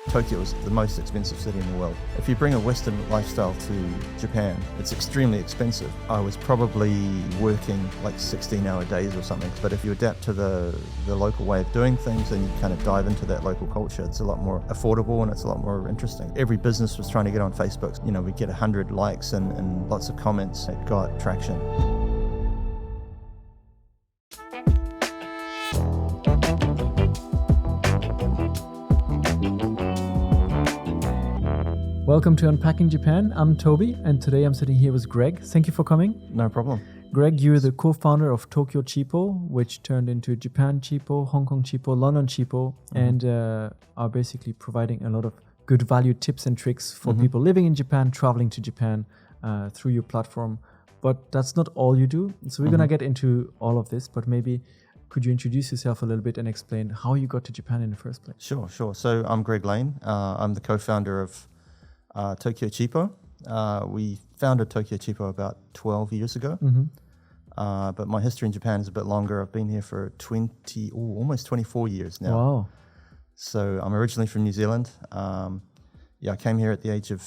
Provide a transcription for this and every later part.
Tokyo is the most expensive city in the world. If you bring a Western lifestyle to Japan, it's extremely expensive. I was probably working like 16-hour days or something, but if you adapt to the local way of doing things and you kind of dive into that local culture, it's a lot more affordable and it's a lot more interesting. Every business was trying to get on Facebook. You know, we get 100 likes and lots of comments. It got traction. Welcome to Unpacking Japan. I'm Toby, and today I'm sitting here with Greg. Thank you for coming. No problem. Greg, you're the co-founder of Tokyo Cheapo, which turned into Japan Cheapo, Hong Kong Cheapo, London Cheapo, and are basically providing a lot of good value tips and tricks for people living in Japan, traveling to Japan through your platform. But that's not all you do. So we're going to get into all of this, but maybe could you introduce yourself a little bit and explain how you got to Japan in the first place? Sure. So I'm Greg Lane. I'm the co-founder of Tokyo Cheapo. We founded Tokyo Cheapo about 12 years ago, but my history in Japan is a bit longer. I've been here for almost 24 years now. Wow. So I'm originally from New Zealand. I came here at the age of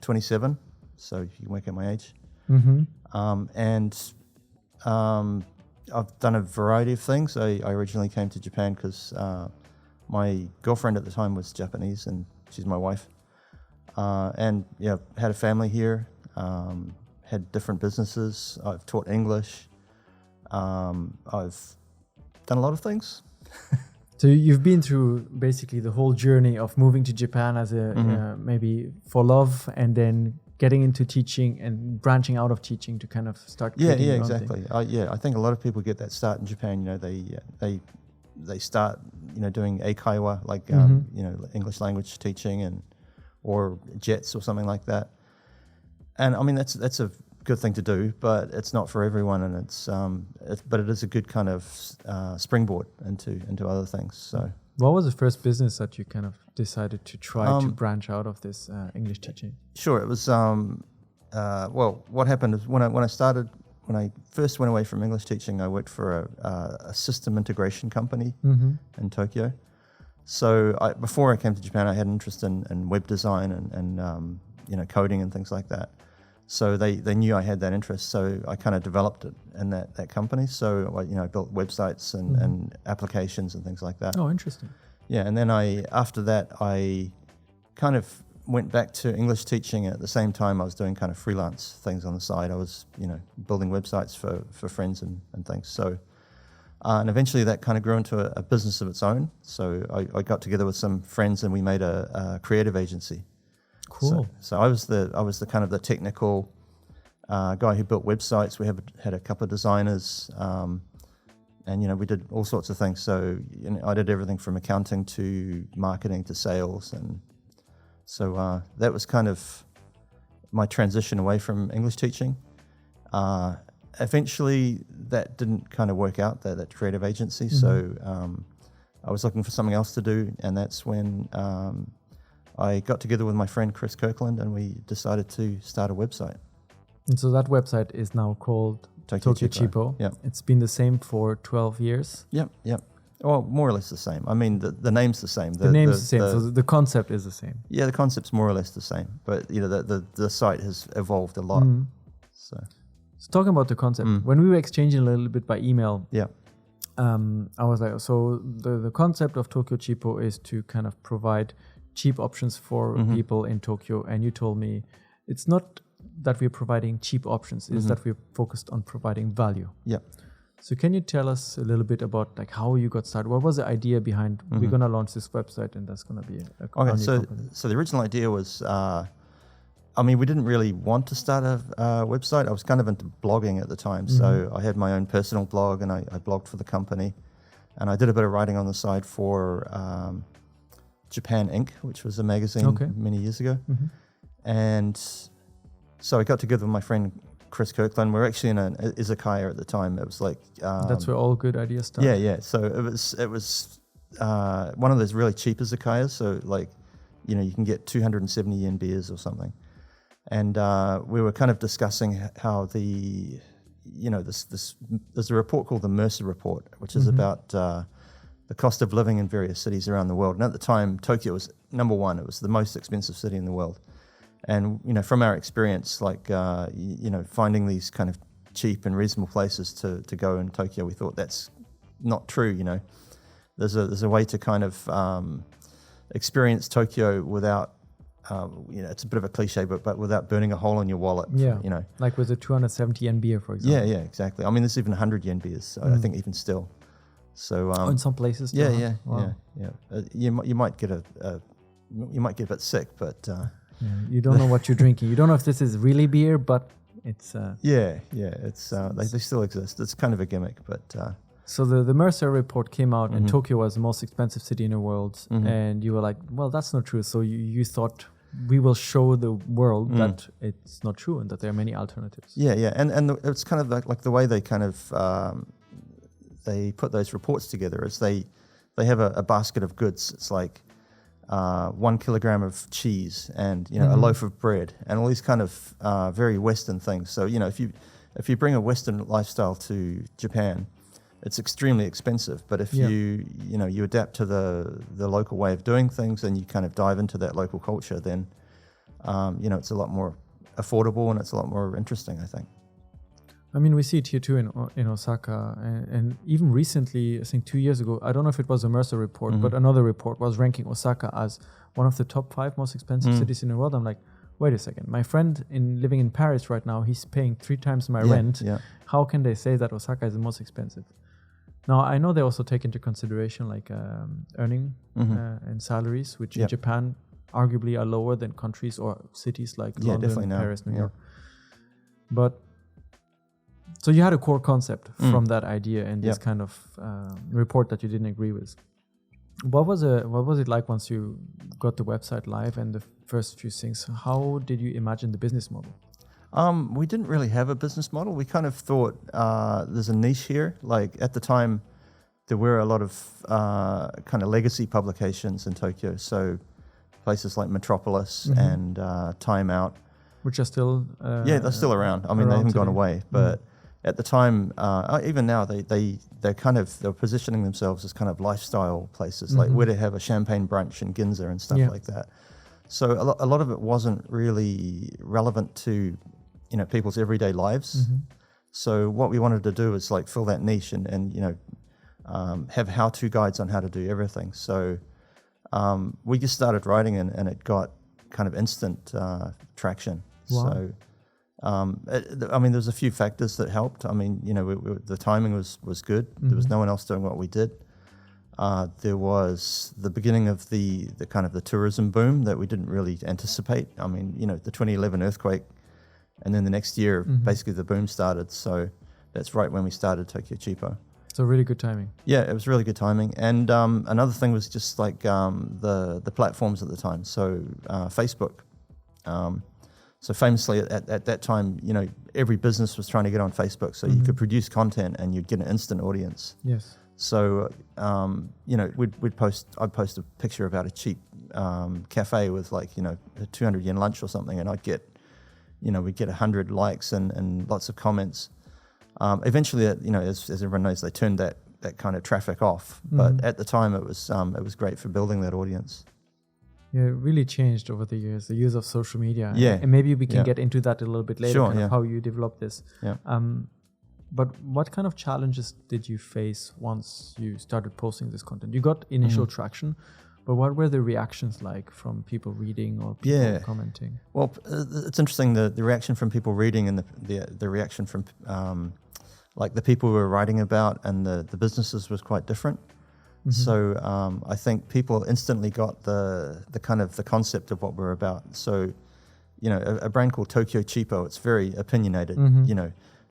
27, so you can work out my age. I've done a variety of things. I originally came to Japan because my girlfriend at the time was Japanese, and she's my wife. Had a family here, had different businesses. I've taught English. I've done a lot of things. So you've been through basically the whole journey of moving to Japan as a maybe for love, and then getting into teaching and branching out of teaching to kind of start. Yeah, exactly. I think a lot of people get that start in Japan. You know, they start doing eikaiwa, like English language teaching or JETS or something like that. And I mean, that's a good thing to do, but it's not for everyone, and but it is a good kind of springboard into other things. So, what was the first business that you kind of decided to try to branch out of this English teaching? Sure, it was what happened is when I first went away from English teaching, I worked for a system integration company in Tokyo. So before I came to Japan, I had an interest in web design and coding and things like that. So they knew I had that interest, so I kind of developed it in that company. So I built websites and applications and things like that. Oh, interesting. Yeah, and then after that I kind of went back to English teaching. At the same time, I was doing kind of freelance things on the side. I was building websites for friends and things. So. And eventually that kind of grew into a business of its own. So I got together with some friends and we made a creative agency. Cool. So I was the kind of the technical guy who built websites. We had a couple of designers, and we did all sorts of things. So I did everything from accounting to marketing to sales, and so that was kind of my transition away from English teaching. Eventually, that didn't kind of work out, that creative agency. So I was looking for something else to do, and that's when I got together with my friend Chris Kirkland, and we decided to start a website. And so that website is now called Tokyo Cheapo. Yeah. It's been the same for 12 years. Yep. Well, more or less the same. I mean, the name's the same. The name's the same, so the concept is the same. Yeah, the concept's more or less the same, but the site has evolved a lot. So talking about the concept, when we were exchanging a little bit by email, I was like, so the concept of Tokyo Cheapo is to kind of provide cheap options for people in Tokyo. And you told me it's not that we're providing cheap options, it's that we're focused on providing value. Yeah. So can you tell us a little bit about like how you got started? What was the idea behind we're going to launch this website and that's going to be a company? So the original idea was, we didn't really want to start a website. I was kind of into blogging at the time. So I had my own personal blog and I blogged for the company. And I did a bit of writing on the side for Japan Inc., which was a magazine many years ago. And so I got together with my friend Chris Kirkland. We were actually in an izakaya at the time. It was like... that's where all good ideas start. Yeah. So it was one of those really cheap izakayas. So like, you can get 270 yen beers or something. And we were kind of discussing how there's a report called the Mercer Report, which is about the cost of living in various cities around the world. And at the time, Tokyo was number one. It was the most expensive city in the world. And, from our experience, finding these kind of cheap and reasonable places to go in Tokyo, we thought that's not true, There's a way to kind of experience Tokyo without, it's a bit of a cliche, but without burning a hole in your wallet. Yeah, like with the 270 yen beer, for example. Yeah, exactly. I mean, there's even 100 yen beers, so I think even still. So in some places. Yeah. You might get you might get a bit sick, but you don't know what you're drinking. You don't know if this is really beer, but it's it's they still exist. It's kind of a gimmick, but. So the Mercer report came out, and Tokyo was the most expensive city in the world, and you were like, well, that's not true. So you thought we will show the world that it's not true and that there are many alternatives. Yeah, and it's kind of like the way they kind of they put those reports together is they have a basket of goods. It's like 1 kilogram of cheese and a loaf of bread and all these kind of very Western things. So if you bring a Western lifestyle to Japan, it's extremely expensive, but if you adapt to the local way of doing things and you kind of dive into that local culture, then it's a lot more affordable and it's a lot more interesting, I think. I mean, we see it here too in Osaka, and even recently, I think 2 years ago, I don't know if it was a Mercer report, but another report was ranking Osaka as one of the top 5 most expensive cities in the world. I'm like, wait a second, my friend living in Paris right now, he's paying 3 times my rent. Yeah. How can they say that Osaka is the most expensive? Now, I know they also take into consideration like earning and salaries, which in Japan arguably are lower than countries or cities like London, Paris, New York. But so you had a core concept from that idea and this kind of report that you didn't agree with. What was it like once you got the website live and the first few things? How did you imagine the business model? We didn't really have a business model. We kind of thought there's a niche here. Like at the time, there were a lot of kind of legacy publications in Tokyo. So places like Metropolis and Time Out. Which are still... they're still around. I mean, they haven't gone away. But at the time, even now, they're positioning themselves as kind of lifestyle places, like where to have a champagne brunch in Ginza and stuff like that. So a lot of it wasn't really relevant to people's everyday lives. So what we wanted to do is like fill that niche and have how-to guides on how to do everything. So we just started writing and it got kind of instant traction. Wow. So there's a few factors that helped. I mean, the timing was good. There was no one else doing what we did. There was the beginning of the kind of the tourism boom that we didn't really anticipate. I mean, the 2011 earthquake, and then the next year, basically the boom started. So that's right when we started Tokyo Cheapo. So really good timing. Yeah, it was really good timing. And another thing was just like the platforms at the time. So Facebook. So famously at that time, every business was trying to get on Facebook. So you could produce content and you'd get an instant audience. Yes. So, I'd post a picture about a cheap cafe with like, a 200 yen lunch or something, and I'd get, we'd get 100 likes and lots of comments. Eventually, as everyone knows, they turned that kind of traffic off. But at the time, it was great for building that audience. Yeah, it really changed over the years, the use of social media. Yeah. And maybe we can get into that a little bit later, Sure, how you developed this. Yeah. But what kind of challenges did you face once you started posting this content? You got initial traction, but what were the reactions like from people reading or people commenting? Well, it's interesting, the reaction from people reading and the reaction from like the people we were writing about and the businesses was quite different. So I think people instantly got the kind of the concept of what we're about. So, a brand called Tokyo Cheapo, it's very opinionated,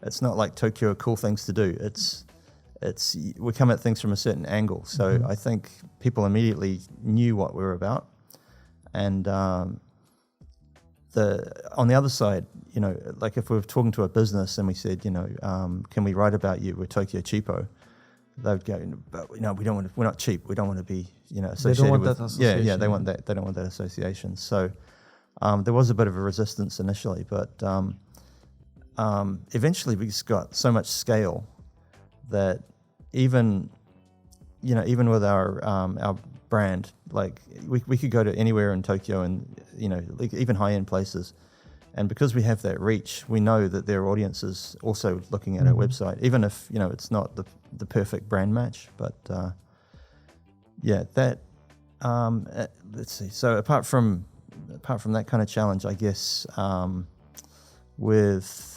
It's not like Tokyo are cool things to do. It's we come at things from a certain angle. So I think people immediately knew what we were about. And on the other side, like if we were talking to a business and we said, can we write about you with Tokyo Cheapo? They'd go, but we don't want to, we're not cheap. We don't want to be, associated they don't want with that association. Yeah, they want that. They don't want that association. So there was a bit of a resistance initially, but eventually we just got so much scale that even even with our brand, like we could go to anywhere in Tokyo and, like even high-end places. And because we have that reach, we know that their audience is also looking at our website, even if, it's not the perfect brand match. But let's see. So apart from that kind of challenge, I guess with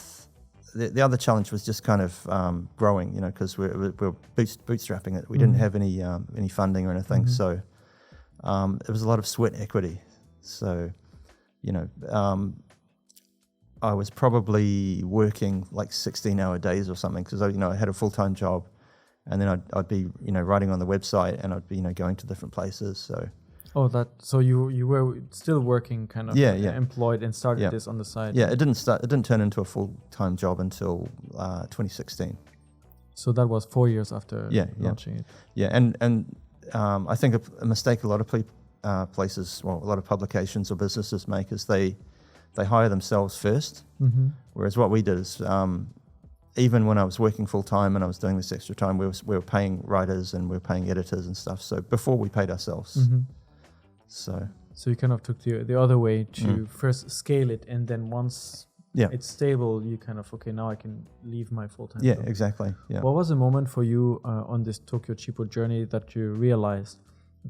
the other challenge was just kind of growing, because we're bootstrapping it. We didn't have any funding or anything, so it was a lot of sweat equity. So, I was probably working like 16-hour days or something because I had a full-time job, and then I'd be writing on the website, and I'd be going to different places. So. So you were still working kind of employed and started this on the side. Yeah, it didn't turn into a full-time job until 2016. So that was 4 years after launching it. Yeah, and I think a mistake a lot of places, a lot of publications or businesses make is they hire themselves first. Whereas what we did is even when I was working full-time and I was doing this extra time, we were paying writers and we were paying editors and stuff. So before we paid ourselves. So you kind of took the other way to first scale it, and then once it's stable, you kind of, now I can leave my full-time job. Exactly. Yeah. What was the moment for you on this Tokyo Cheapo journey that you realized,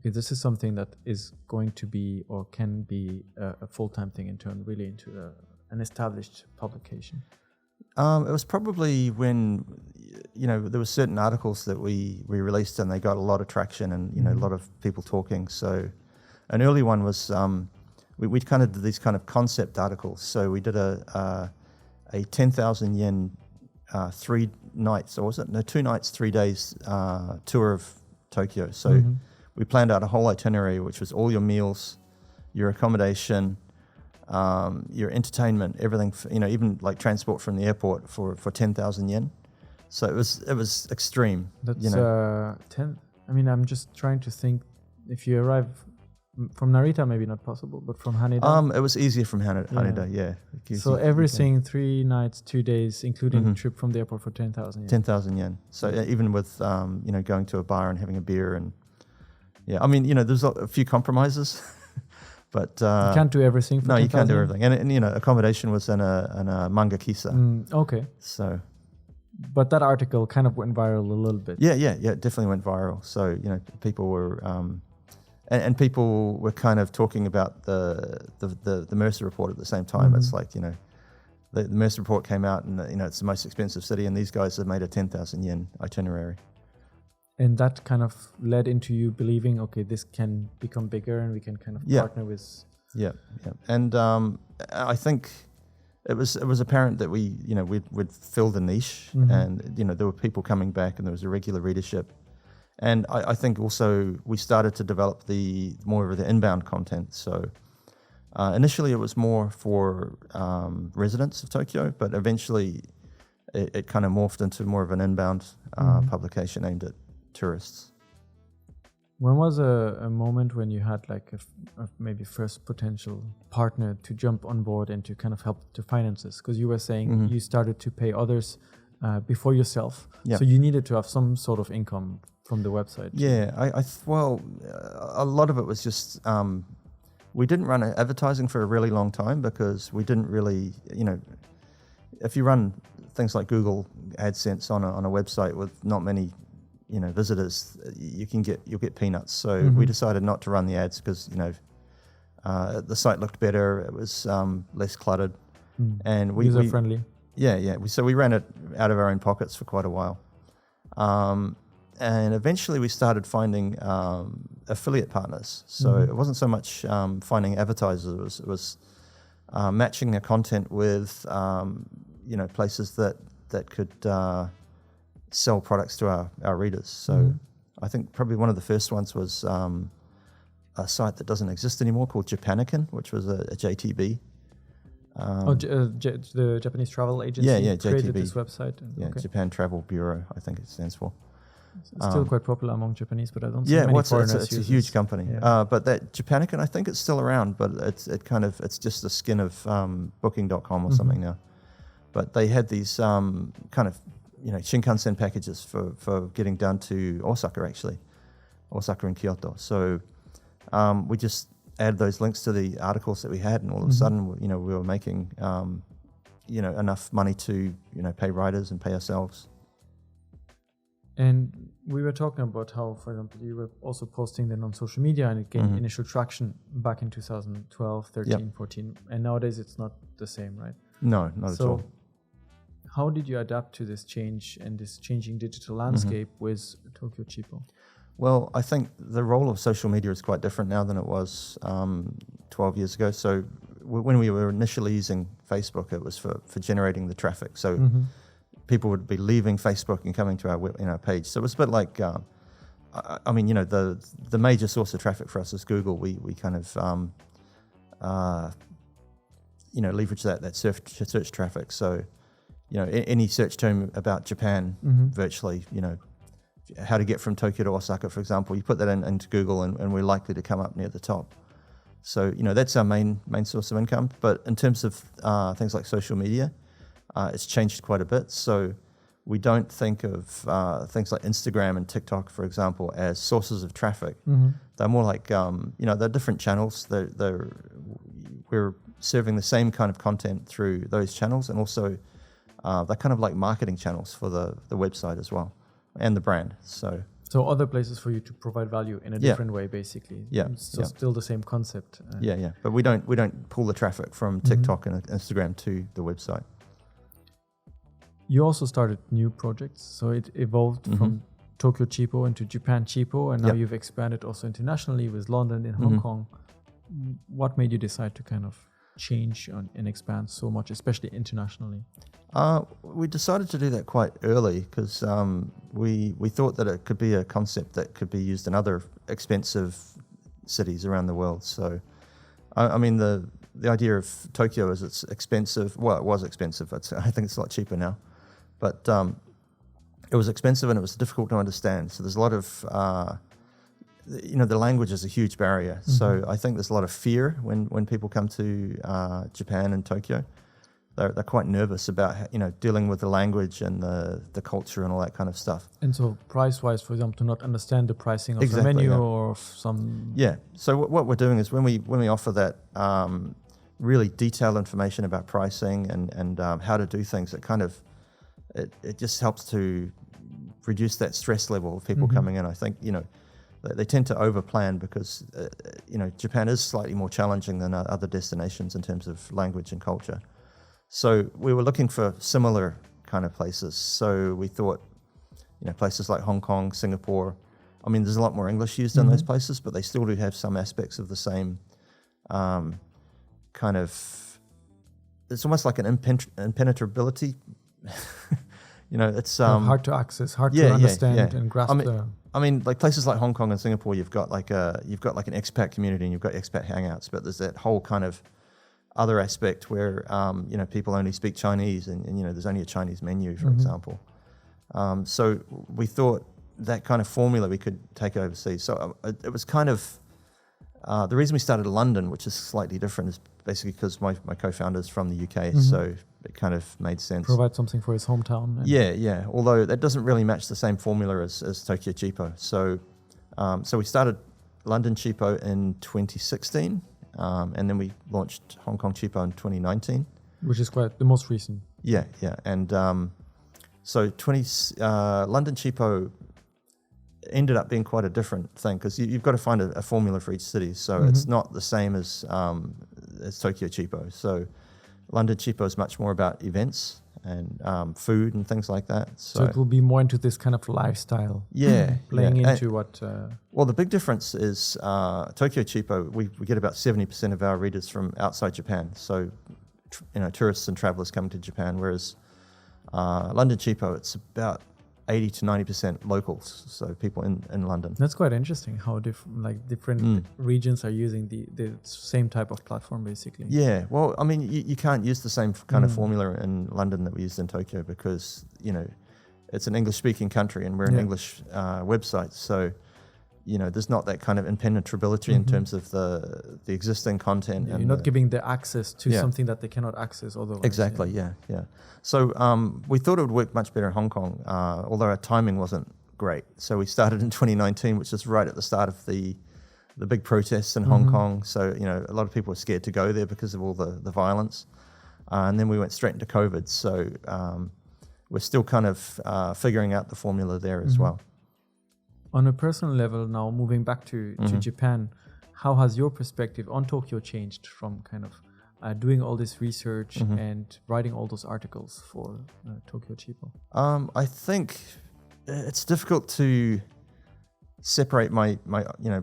this is something that is going to be or can be a full-time thing and turn really into an established publication? It was probably when, there were certain articles that we released and they got a lot of traction and, a lot of people talking. So an early one was we kind of did these kind of concept articles. So we did a 10,000 yen 3 nights, or was it? No, 2 nights, 3 days tour of Tokyo. So we planned out a whole itinerary, which was all your meals, your accommodation, your entertainment, everything, even like transport from the airport for 10,000 yen. So it was extreme. That's 10. I mean, I'm just trying to think, if you arrive from Narita, maybe not possible, but from Haneda. It was easier from Haneda, yeah. So everything 3 nights, 2 days, including the trip from the airport for 10,000 yen. 10,000 yen. So even with going to a bar and having a beer and I mean, there's a few compromises, but you can't do everything. No, you can't do everything, and accommodation was in a manga kisa. Okay. So, but that article kind of went viral a little bit. Yeah, it definitely went viral. So people were. And people were kind of talking about the Mercer report at the same time. It's like, the Mercer report came out and, it's the most expensive city, and these guys have made a 10,000 yen itinerary. And that kind of led into you believing, this can become bigger and we can kind of partner with... Yeah. And I think it was apparent that we'd filled the niche, and, there were people coming back and there was a regular readership. And I think also we started to develop more of the inbound content. So initially it was more for residents of Tokyo, but eventually it kind of morphed into more of an inbound publication aimed at tourists. When was a moment when you had like a maybe first potential partner to jump on board and to kind of help to finance this? Because you were saying you started to pay others before yourself. So you needed to have some sort of income from the website. Yeah, a lot of it was just we didn't run advertising for a really long time because we didn't really, if you run things like Google AdSense on a website with not many, visitors, you'll get peanuts. So we decided not to run the ads because the site looked better. It was less cluttered, and user friendly. Yeah. So we ran it out of our own pockets for quite a while. And eventually we started finding affiliate partners. So it wasn't so much finding advertisers, it was matching their content with places that could sell products to our readers. So I think probably one of the first ones was a site that doesn't exist anymore called Japanican, which was a JTB. The Japanese travel agency created this website. Japan Travel Bureau, I think it stands for. It's still quite popular among Japanese, but I don't see many foreigners it's a huge company. Yeah. But that Japanican, I think it's still around, but it's just the skin of Booking.com or something now. But they had these kind of Shinkansen packages for getting down to Osaka actually, Osaka and Kyoto. So we just added those links to the articles that we had, and all of a sudden, we were making, enough money to, pay writers and pay ourselves. And we were talking about how, for example, you were also posting then on social media, and it gained initial traction back in 2012, 13, 14. And nowadays it's not the same, right? No, not at all. How did you adapt to this change and this changing digital landscape with Tokyo Cheapo? Well, I think the role of social media is quite different now than it was 12 years ago. So when we were initially using Facebook, it was for generating the traffic. So people would be leaving Facebook and coming to our page. So it was a bit like, the major source of traffic for us is Google. We kind of, leverage that search traffic. So, any search term about Japan, virtually, how to get from Tokyo to Osaka, for example, you put that into Google and we're likely to come up near the top. So, that's our main source of income. But in terms of things like social media, it's changed quite a bit. So we don't think of things like Instagram and TikTok, for example, as sources of traffic. They're more like, they're different channels. We're serving the same kind of content through those channels, and also they're kind of like marketing channels for the website as well, and the brand. So other places for you to provide value in a different way, basically. So still the same concept. But we don't pull the traffic from TikTok and Instagram to the website. You also started new projects, so it evolved from Tokyo Cheapo into Japan Cheapo, and now you've expanded also internationally with London and Hong Kong. What made you decide to kind of change and expand so much, especially internationally? We decided to do that quite early because we thought that it could be a concept that could be used in other expensive cities around the world. So, the idea of Tokyo is it's expensive. Well, it was expensive. I think it's a lot cheaper now. But it was expensive and it was difficult to understand. So there's a lot of, the language is a huge barrier. So I think there's a lot of fear when people come to Japan and Tokyo. They're quite nervous about, dealing with the language and the culture and all that kind of stuff. And so price-wise, for example, to not understand the pricing of the menu or of some... Yeah. So what we're doing is when we offer that really detailed information about pricing and how to do things, it kind of... It just helps to reduce that stress level of people coming in. I think, they tend to overplan because, Japan is slightly more challenging than other destinations in terms of language and culture. So we were looking for similar kind of places. So we thought, places like Hong Kong, Singapore. There's a lot more English used in those places, but they still do have some aspects of the same kind of... It's almost like an impenetrability. It's hard to access, hard to understand and grasp. Like places like Hong Kong and Singapore, you've got like an expat community and you've got expat hangouts, but there's that whole kind of other aspect where people only speak Chinese and there's only a Chinese menu, for example. So we thought that kind of formula we could take overseas. So it was kind of the reason we started in London, which is slightly different, is basically because my co-founder is from the UK, so it kind of made sense. Provide something for his hometown. Yeah. Although that doesn't really match the same formula as Tokyo Cheapo. So we started London Cheapo in 2016, and then we launched Hong Kong Cheapo in 2019. Which is quite the most recent. Yeah. And so London Cheapo ended up being quite a different thing because you've got to find a formula for each city. So it's not the same as Tokyo Cheapo. So London Cheapo is much more about events and food and things like that. So it will be more into this kind of lifestyle. Playing into what... Well, the big difference is Tokyo Cheapo, we get about 70% of our readers from outside Japan. So, tourists and travelers coming to Japan, whereas London Cheapo, it's about 80 to 90% locals, so people in London. That's quite interesting how different regions are using the same type of platform, basically. Yeah, well, you can't use the same kind of formula in London that we used in Tokyo because, it's an English-speaking country and we're an English website, so, there's not that kind of impenetrability in terms of the existing content. You're not giving the access to something that they cannot access otherwise. Exactly, yeah. So we thought it would work much better in Hong Kong, although our timing wasn't great. So we started in 2019, which is right at the start of the big protests in Hong Kong. So, a lot of people were scared to go there because of all the violence. And then we went straight into COVID. So we're still kind of figuring out the formula there as well. On a personal level now, moving back to Japan, how has your perspective on Tokyo changed from kind of doing all this research and writing all those articles for Tokyo Cheapo? I think it's difficult to separate my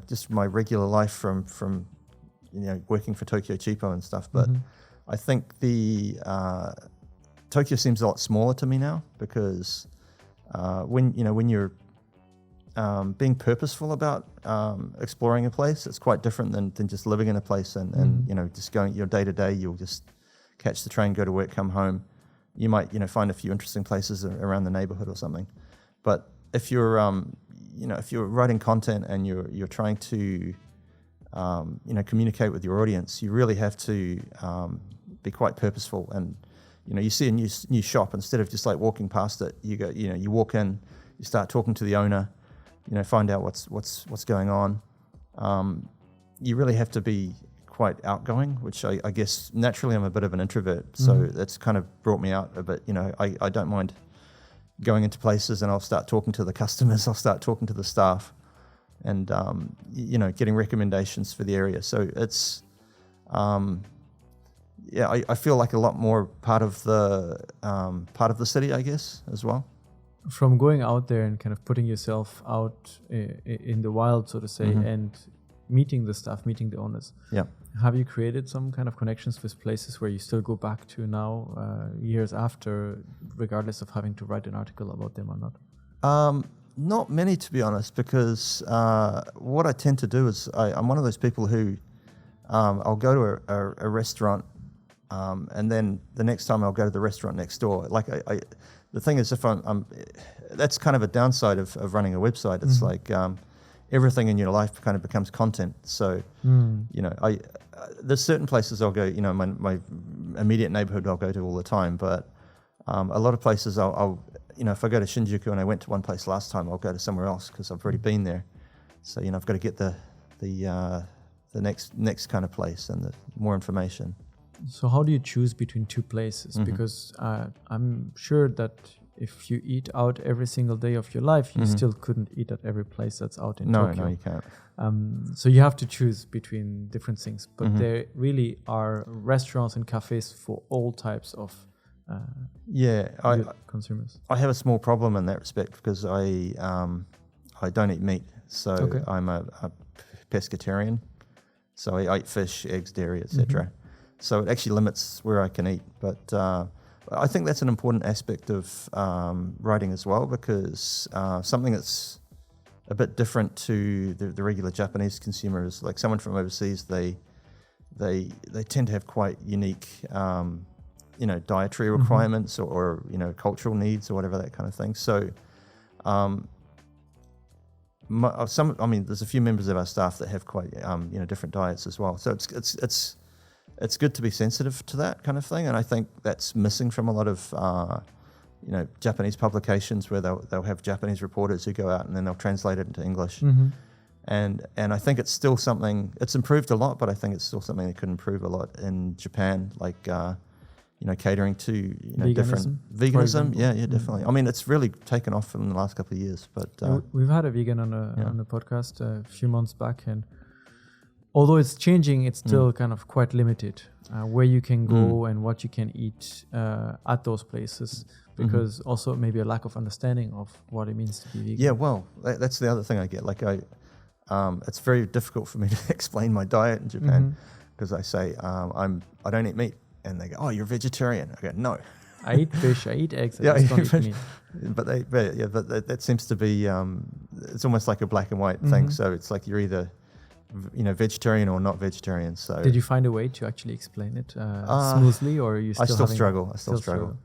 just my regular life from working for Tokyo Cheapo and stuff. But I think the Tokyo seems a lot smaller to me now, because when you're being purposeful about exploring a place, it's quite different than just living in a place and just going your day to day. You'll just catch the train, go to work, come home. You might find a few interesting places around the neighborhood or something. But if you're if you're writing content and you're trying to communicate with your audience, you really have to be quite purposeful. And you see a new shop, instead of just like walking past it, you go you walk in, you start talking to the owner, find out what's going on. You really have to be quite outgoing, which I guess naturally I'm a bit of an introvert, so that's kind of brought me out a bit. I don't mind going into places, and I'll start talking to the customers, I'll start talking to the staff, and getting recommendations for the area. So it's I feel like a lot more part of the city, I guess, as well. From going out there and kind of putting yourself out in the wild, so to say, and meeting the staff, meeting the owners. Yeah. Have you created some kind of connections with places where you still go back to now, years after, regardless of having to write an article about them or not? Not many, to be honest, because what I tend to do is I'm one of those people who I'll go to a restaurant, and then the next time I'll go to the restaurant next door. Like the thing is, if I'm that's kind of a downside of running a website. It's like everything in your life kind of becomes content. So there's certain places I'll go. My immediate neighborhood I'll go to all the time, but a lot of places I'll if I go to Shinjuku and I went to one place last time, I'll go to somewhere else because I've already been there. So I've got to get the next kind of place and the more information. So how do you choose between two places? Because I'm sure that if you eat out every single day of your life, you still couldn't eat at every place that's out in Tokyo. No, you can't. So you have to choose between different things. But there really are restaurants and cafes for all types of consumers. I have a small problem in that respect because I don't eat meat. So I'm a pescatarian. So I eat fish, eggs, dairy, etc. So it actually limits where I can eat. But I think that's an important aspect of writing as well, because something that's a bit different to the regular Japanese consumer is like someone from overseas. They tend to have quite unique dietary requirements or cultural needs or whatever, that kind of thing. So there's a few members of our staff that have quite different diets as well. So it's good to be sensitive to that kind of thing, and I think that's missing from a lot of Japanese publications, where they'll have Japanese reporters who go out and then they'll translate it into English. And I think it's still something. It's improved a lot, but I think it's still something that could improve a lot in Japan, like catering to different veganism. Yeah, definitely. I mean, it's really taken off in the last couple of years. But we've had a vegan on the podcast a few months back, and although it's changing, it's still kind of quite limited where you can go and what you can eat at those places, because also maybe a lack of understanding of what it means to be vegan. Yeah, well, that's the other thing I get. Like it's very difficult for me to explain my diet in Japan, because I say I don't eat meat, and they go, "Oh, you're vegetarian." I go, "No, I eat fish, I eat eggs, I just don't eat meat." But that seems to be it's almost like a black and white thing. So it's like you're either vegetarian or not vegetarian. So did you find a way to actually explain it smoothly, or are you still I still struggle.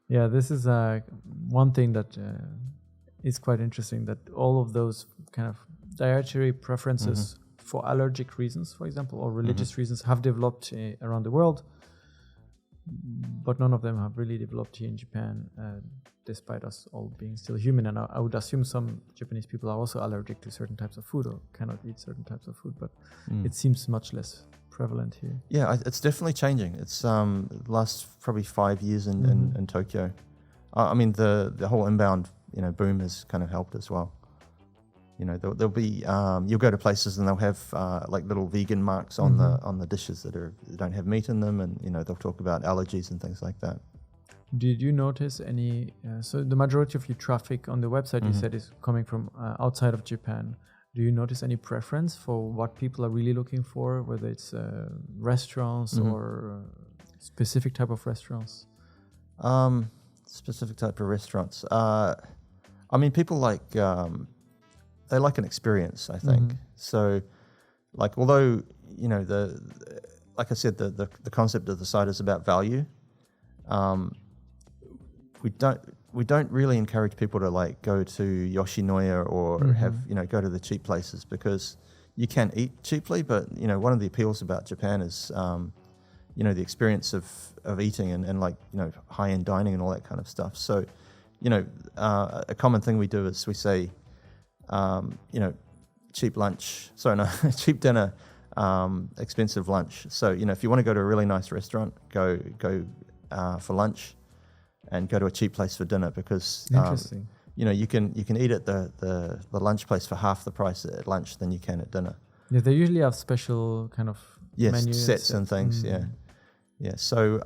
Yeah, this is one thing that is quite interesting, that all of those kind of dietary preferences for allergic reasons, for example, or religious reasons have developed around the world. but none of them have really developed here in Japan, despite us all being still human. And I would assume some Japanese people are also allergic to certain types of food or cannot eat certain types of food, but it seems much less prevalent here. Yeah, it's definitely changing. It's last probably 5 years in Tokyo. I mean, the whole inbound boom has kind of helped as well. There'll be you'll go to places and they'll have like little vegan marks on the dishes that don't have meat in them, and they'll talk about allergies and things like that. Did you notice any? So the majority of your traffic on the website you said is coming from outside of Japan. Do you notice any preference for what people are really looking for, whether it's restaurants or specific type of restaurants? Specific type of restaurants. I mean, people like they like an experience, I think. So, like, although like I said, the concept of the site is about value. We don't really encourage people to like go to Yoshinoya or have go to the cheap places, because you can eat cheaply, but one of the appeals about Japan is the experience of eating and like high-end dining and all that kind of stuff. So a common thing we do is we say cheap lunch, cheap dinner, expensive lunch. So if you want to go to a really nice restaurant, go for lunch, and go to a cheap place for dinner, because Interesting. You can eat at the lunch place for half the price at lunch than you can at dinner. Yeah, they usually have special kind of menus, sets and things. Yeah. So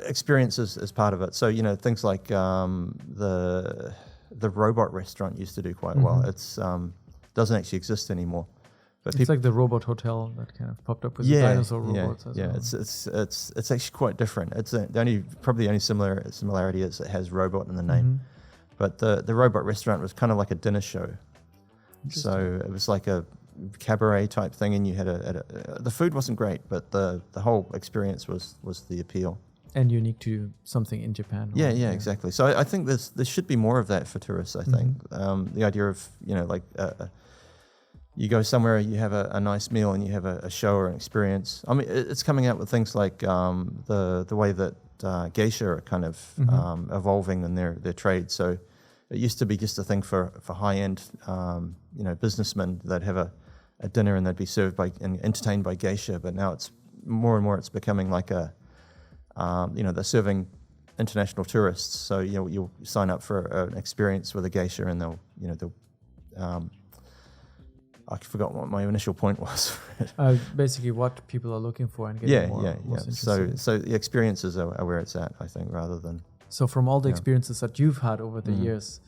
experience is part of it. So things like the robot restaurant used to do quite well. It's doesn't actually exist anymore. But it's like the robot hotel that kind of popped up with the dinosaur robots as well. It's actually quite different. It's the only similarity is it has robot in the name. But the robot restaurant was kind of like a dinner show. So it was like a cabaret type thing, and you had the food wasn't great, but the whole experience was the appeal. And unique to something in Japan. Yeah, exactly. So I think there should be more of that for tourists, I think. The idea of, you go somewhere, you have a nice meal, and you have a show or an experience. I mean, it's coming out with things like the way that geisha are kind of evolving in their trade. So it used to be just a thing for high-end, businessmen. They'd have a dinner and they'd be served and entertained by geisha. But now it's more and more it's becoming like they're serving international tourists. So you'll sign up for an experience with a geisha, and they'll I forgot what my initial point was. Basically, what people are looking for and getting more interested. So the experiences are where it's at, I think, rather than. So from all the experiences that you've had over the years,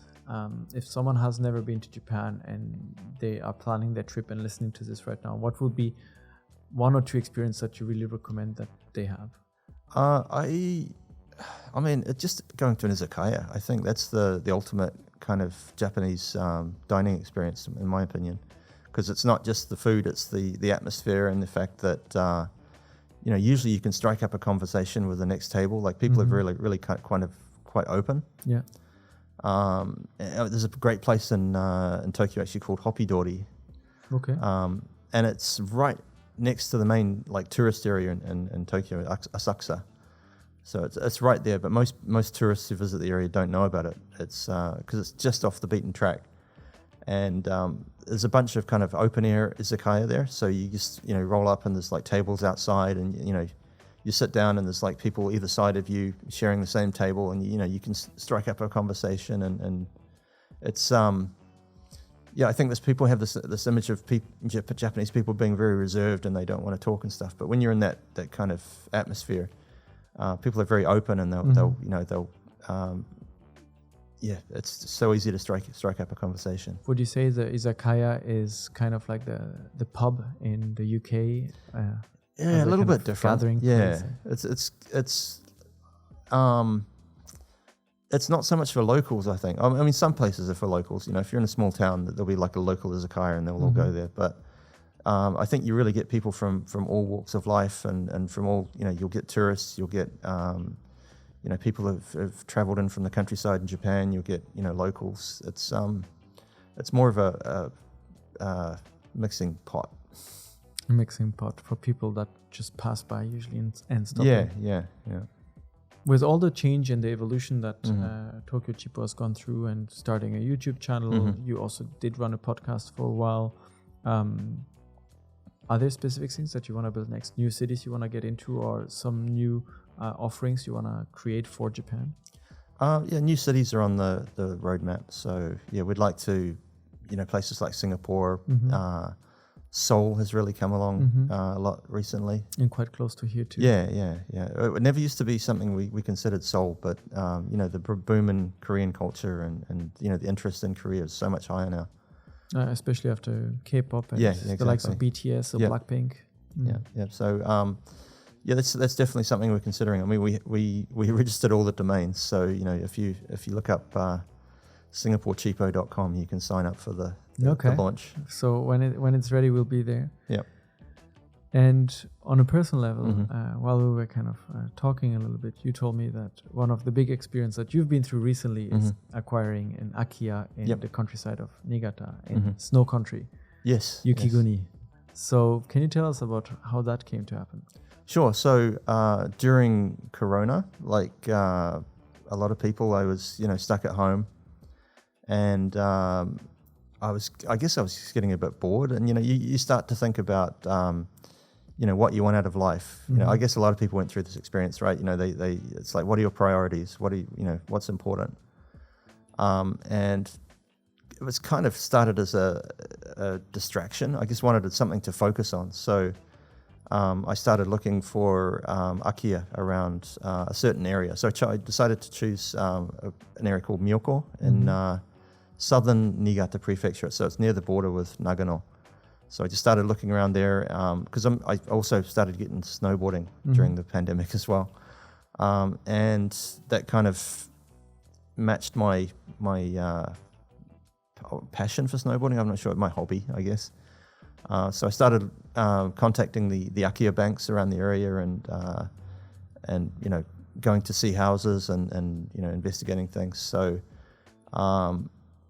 if someone has never been to Japan and they are planning their trip and listening to this right now, what would be one or two experiences that you really recommend that they have? I mean, it's just going to an izakaya. I think that's the ultimate kind of Japanese dining experience, in my opinion. Because it's not just the food, it's the atmosphere and the fact that, usually you can strike up a conversation with the next table. Like people are really quite open. Yeah. There's a great place in Tokyo actually called Hoppidori. Okay. And it's right next to the main like tourist area in Tokyo, Asakusa. So it's right there, but most tourists who visit the area don't know about it. It's because it's just off the beaten track. And there's a bunch of kind of open air izakaya there. So you just, roll up and there's like tables outside, and, you sit down and there's like people either side of you sharing the same table, and, you can strike up a conversation. And it's, I think people have this image of Japanese people being very reserved and they don't want to talk and stuff. But when you're in that kind of atmosphere, people are very open, and they'll it's so easy to strike up a conversation. Would you say the izakaya is kind of like the pub in the UK? A little bit different. Gathering place? It's not so much for locals, I think. I mean, some places are for locals. If you're in a small town, there'll be like a local izakaya, and they'll all go there. But I think you really get people from all walks of life, and from all, you'll get tourists, you'll get people have traveled in from the countryside in Japan. You'll get, locals. It's more of a mixing pot. A mixing pot for people that just pass by usually and stop. Yeah. With all the change and the evolution that Tokyo Cheapo has gone through, and starting a YouTube channel, you also did run a podcast for a while. Are there specific things that you want to build next? New cities you want to get into, or some new offerings you want to create for Japan? New cities are on the roadmap. So we'd like to, places like Singapore. Seoul has really come along a lot recently. And quite close to here too. Yeah. It never used to be something we considered Seoul, but the boom in Korean culture and the interest in Korea is so much higher now. Especially after K-pop and exactly. the likes of BTS or Blackpink. Yeah. So that's definitely something we're considering. I mean, we registered all the domains, so if you look up SingaporeCheapo.com, you can sign up for the launch. So when it's ready, we'll be there. Yeah. And on a personal level, while we were kind of talking a little bit, you told me that one of the big experiences that you've been through recently is acquiring an Akiya in the countryside of Niigata in snow country. Yes. Yukiguni. Yes. So can you tell us about how that came to happen? Sure. So during Corona, like a lot of people, I was stuck at home, and I guess I was just getting a bit bored, and you start to think about what you want out of life. I guess a lot of people went through this experience, right? They it's like, what are your priorities? What do what's important? And it was kind of started as a distraction. I just wanted something to focus on. So I started looking for Akiya around a certain area. So I decided to choose an area called Myoko in southern Niigata prefecture. So it's near the border with Nagano. So I just started looking around there because I also started getting snowboarding during the pandemic as well. And that kind of matched my passion for snowboarding. I'm not sure, my hobby, I guess. So I started contacting the Akiya banks around the area and going to see houses and investigating things. So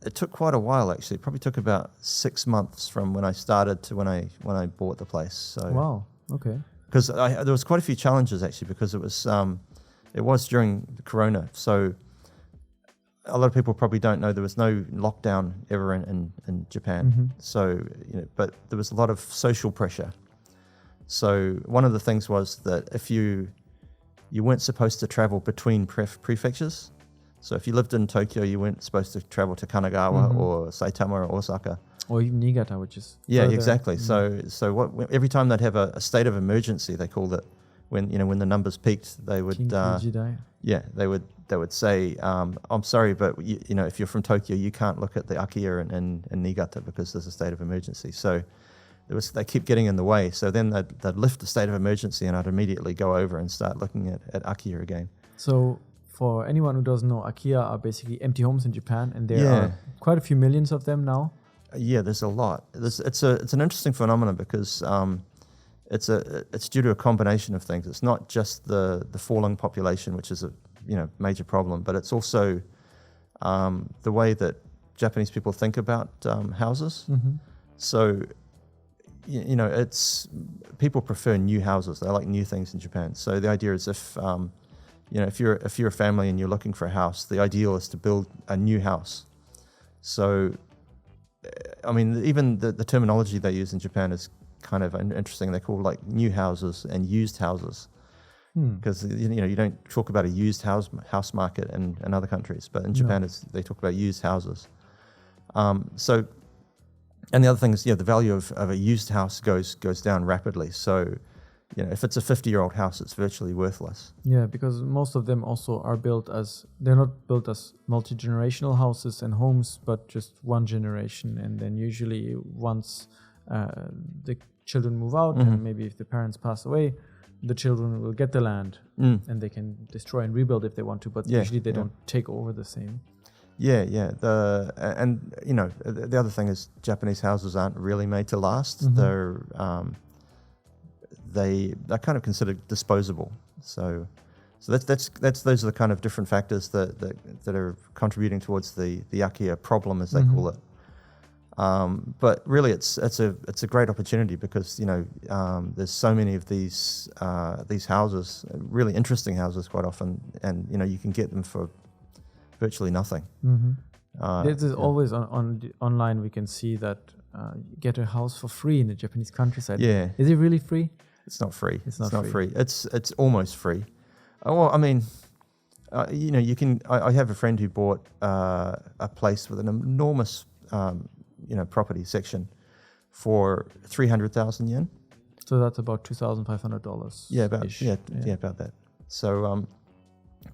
it took quite a while, actually. It probably took about 6 months from when I started to when I bought the place. So wow, okay. Because there was quite a few challenges, actually, because it was during the Corona. So a lot of people probably don't know there was no lockdown ever in Japan. So but there was a lot of social pressure. So one of the things was that if you weren't supposed to travel between prefectures. So if you lived in Tokyo, you weren't supposed to travel to Kanagawa or Saitama or Osaka. Or even Niigata, which is further. Exactly. So every time they'd have a state of emergency, they called it, when the numbers peaked, they would they would say, I'm sorry, but if you're from Tokyo, you can't look at the Akiya in Niigata because there's a state of emergency. So they keep getting in the way. So then they'd lift the state of emergency, and I'd immediately go over and start looking at Akiya again. So for anyone who doesn't know, Akiya are basically empty homes in Japan, and there are quite a few millions of them now. Yeah, there's a lot. It's an interesting phenomenon because it's due to a combination of things. It's not just the falling population, which is a major problem, but it's also the way that Japanese people think about houses. So it's people prefer new houses. They like new things in Japan. So the idea is if you're a family and you're looking for a house, the ideal is to build a new house. So, I mean, even the terminology they use in Japan is kind of interesting. They call like new houses and used houses because you don't talk about a used house market in other countries, but in Japan they talk about used houses. So, and the other thing is the value of a used house goes down rapidly. So, if it's a 50-year-old house, it's virtually worthless. Yeah, because most of them also are they're not built as multi-generational houses and homes, but just one generation. And then usually once the children move out, and maybe if the parents pass away, the children will get the land and they can destroy and rebuild if they want to, but usually they don't take over the same. Yeah. The other thing is Japanese houses aren't really made to last. They're they're kind of considered disposable. So those are the kind of different factors that are contributing towards the Akiya problem, as they call it. But really, it's a great opportunity because there's so many of these houses, really interesting houses quite often, and you can get them for virtually nothing. This is always online. We can see that you get a house for free in the Japanese countryside. Yeah, is it really free? It's not free. It's not free. It's almost free. Well, I mean, you can. I have a friend who bought a place with an enormous property section for 300,000 yen. So that's about $2,500. Yeah, about that. So,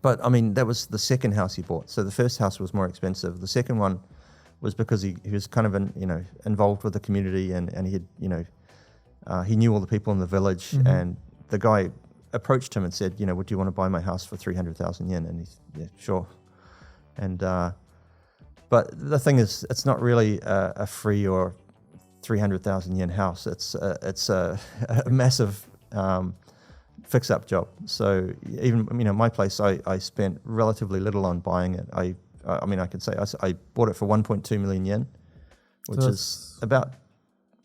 but I mean, that was the second house he bought. So the first house was more expensive. The second one was because he was kind of involved with the community, and he had he knew all the people in the village, and the guy approached him and said, would you want to buy my house for 300,000 yen? And he's, yeah, sure. And but the thing is, it's not really a free or 300,000 yen house. It's a massive fix-up job. So even my place, I spent relatively little on buying it. I mean, I could say I bought it for 1.2 million yen, which is about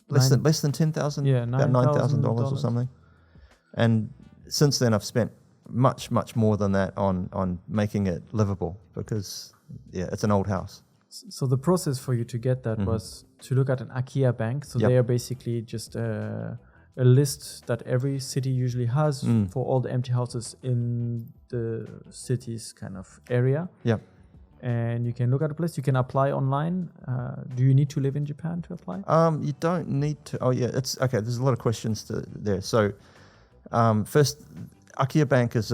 less than 10,000, about $9,000 or something. And since then, I've spent much more than that on making it livable because it's an old house. So the process for you to get that was to look at an Akiya bank. So they are basically just a list that every city usually has for all the empty houses in the city's kind of area. Yep. And you can look at a place. You can apply online. Do you need to live in Japan to apply? You don't need to. Oh, yeah. It's okay. There's a lot of questions there. So first, Akiya Bank is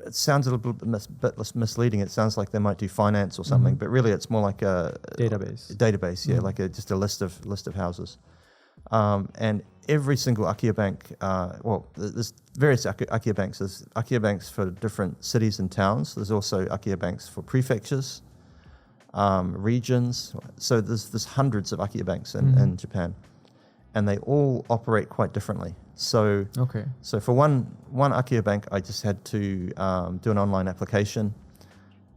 it sounds a little bit less misleading. It sounds like they might do finance or something, but really it's more like a database, like just a list of houses. And every single Akiya bank, there's various Akiya banks. There's Akiya banks for different cities and towns. There's also Akiya banks for prefectures, regions. So there's hundreds of Akiya banks in Japan, and they all operate quite differently. So for one Akiya bank, I just had to do an online application.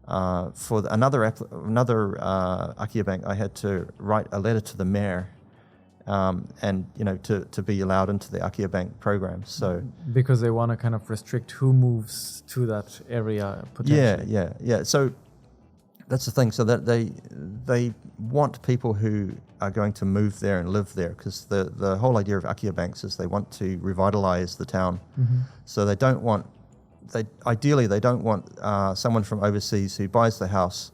For another Akiya bank, I had to write a letter to the mayor, and to be allowed into the Akiya bank program. So because they want to kind of restrict who moves to that area potentially. Yeah. So that's the thing. So that they want people who are going to move there and live there, because the whole idea of Akiya banks is they want to revitalize the town. So they don't want someone from overseas who buys the house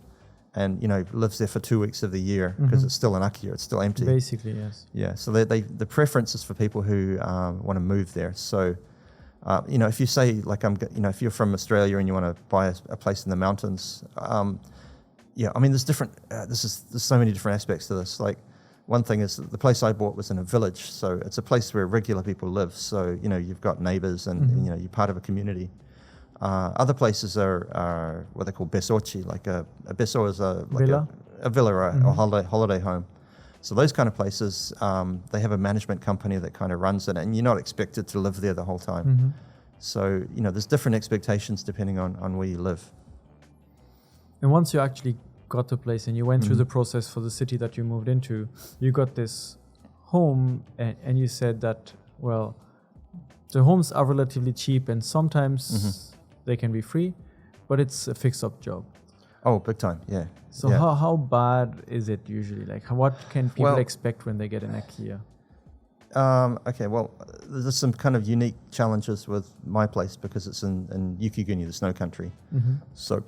and lives there for 2 weeks of the year because it's still an Akiya, it's still empty. Basically, yes. Yeah. So the preference is for people who want to move there. So if you say if you're from Australia and you want to buy a place in the mountains. I mean, there's different. There's so many different aspects to this. Like, one thing is the place I bought was in a village, so it's a place where regular people live. So you've got neighbors, and you're part of a community. Other places are what they call besochi. Like a beso is a villa or a holiday home. So those kind of places, they have a management company that kind of runs it, and you're not expected to live there the whole time. So there's different expectations depending on where you live. And once you actually got the place and you went through the process for the city that you moved into, you got this home, and you said that, well, the homes are relatively cheap and sometimes they can be free, but it's a fix-up job. Oh, big time, yeah. So how bad is it usually? Like, what can people expect when they get an Akiya? Okay, well, there's some kind of unique challenges with my place because it's in Yukiguni, the snow country. So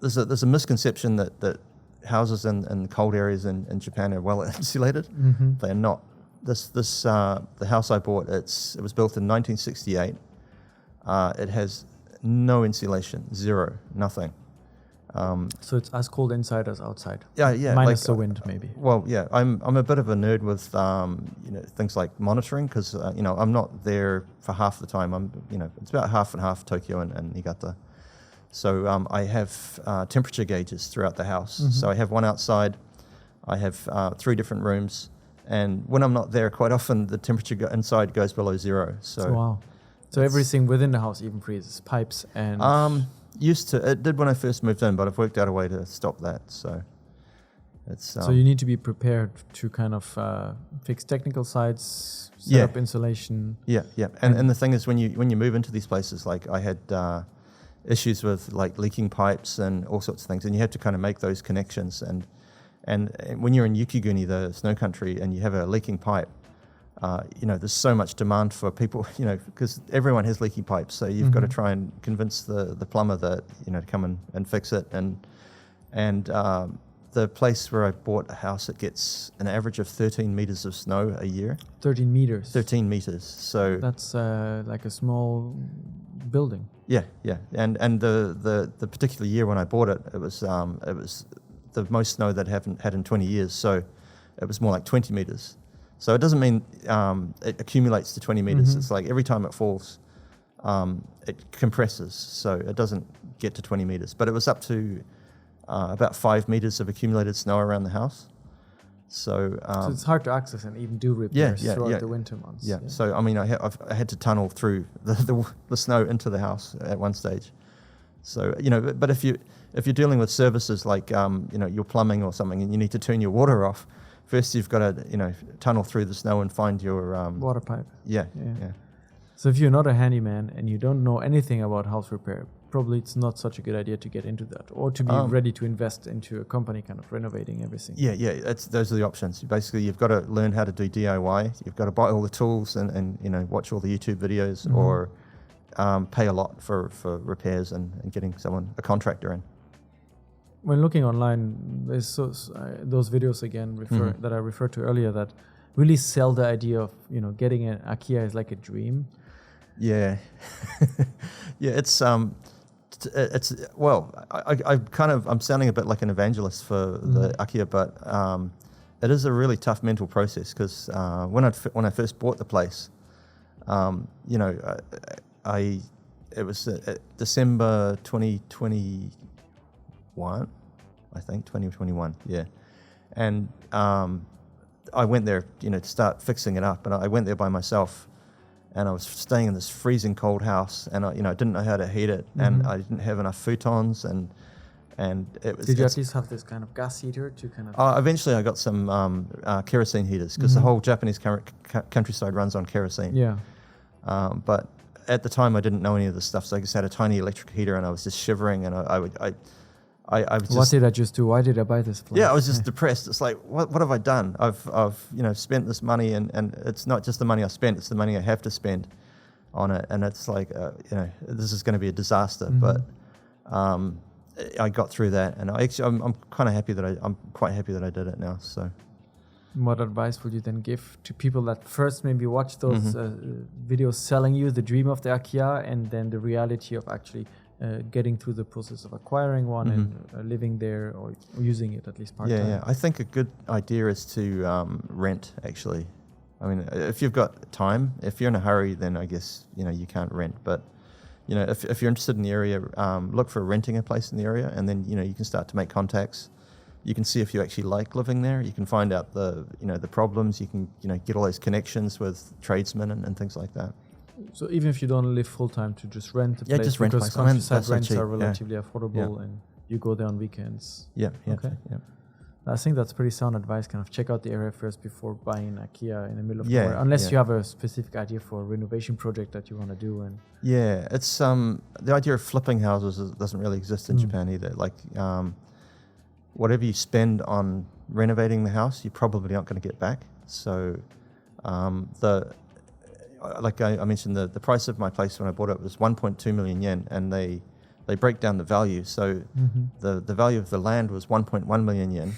there's a misconception that houses in cold areas in Japan are well insulated. They are not. The house I bought, it was built in 1968. It has no insulation, zero, nothing. So it's as cold inside as outside. Yeah. Minus the wind, maybe. Well, yeah. I'm a bit of a nerd with things like monitoring because I'm not there for half the time. It's about half and half Tokyo and Niigata. So I have temperature gauges throughout the house. So I have one outside. I have 3 different rooms, and when I'm not there, quite often the temperature inside goes below 0. So wow. So everything within the house even freezes, pipes and. Used to. It did when I first moved in, but I've worked out a way to stop that. So It's so you need to be prepared to kind of fix technical sides, set up insulation. Yeah. And the thing is, when you move into these places, like I had issues with like leaking pipes and all sorts of things, and you have to kind of make those connections. And when you're in Yukiguni, the snow country, and you have a leaking pipe, there's so much demand for people, because everyone has leaky pipes. So you've got to try and convince the plumber that, to come and fix it. And the place where I bought a house, it gets an average of 13 meters of snow a year. 13 meters. 13 meters. So that's like a small building. Yeah. And the particular year when I bought it, it was the most snow that I haven't had in 20 years. So it was more like 20 meters. So it doesn't mean it accumulates to 20 meters. It's like every time it falls, it compresses. So it doesn't get to 20 meters. But it was up to about 5 meters of accumulated snow around the house. So it's hard to access and even do repairs throughout the winter months. Yeah. So I mean, I had to tunnel through the snow into the house at one stage. So but if you're dealing with services like your plumbing or something, and you need to turn your water off, first you've got to tunnel through the snow and find your water pipe. Yeah. So if you're not a handyman and you don't know anything about house repair, probably it's not such a good idea to get into that, or to be ready to invest into a company kind of renovating everything. Yeah. Those are the options. Basically, you've got to learn how to do DIY. You've got to buy all the tools and watch all the YouTube videos, or pay a lot for repairs and getting a contractor in. When looking online, there's those videos again that I referred to earlier that really sell the idea of getting an Akiya is like a dream. Yeah, it's well, I'm sounding a bit like an evangelist for the Akiya, but it is a really tough mental process, because when I first bought the place, it was December 2021, I think 2021, yeah, and I went there to start fixing it up, and I went there by myself. And I was staying in this freezing cold house, and I didn't know how to heat it, and I didn't have enough futons, and it was. Did you at least have this kind of gas heater to kind of? Eventually, I got some kerosene heaters, because the whole Japanese countryside runs on kerosene. Yeah. But at the time, I didn't know any of this stuff, so I just had a tiny electric heater, and I was just shivering, and I was just. What did I just do? Why did I buy this place? Yeah, I was just depressed. It's like, what have I done? I've spent this money, and it's not just the money I spent; it's the money I have to spend on it. And it's like, this is going to be a disaster. But I got through that, and I'm kind of happy I'm quite happy that I did it now. So, what advice would you then give to people that first maybe watch those videos selling you the dream of the Akiya, and then the reality of actually getting through the process of acquiring one and living there, or using it at least part-time? Yeah. I think a good idea is to rent, actually. I mean, if you've got time, if you're in a hurry, then I guess, you can't rent. But, if you're interested in the area, look for renting a place in the area, and then, you can start to make contacts. You can see if you actually like living there. You can find out the problems. You can, get all those connections with tradesmen and things like that. So even if you don't live full time, to just rent a place, just rent because countryside rents are relatively affordable, Yeah. and you go there on weekends. Yeah. Okay. Yeah. I think that's pretty sound advice. Kind of check out the area first before buying an Akiya in the middle of Yeah, nowhere, unless yeah. you have a specific idea for a renovation project that you want to do. And Yeah, it's the idea of flipping houses doesn't really exist in Japan either. Like, whatever you spend on renovating the house, you're probably not going to get back. So, like I mentioned, the price of my place when I bought it was 1.2 million yen, and they break down the value. So the value of the land was 1.1 million yen.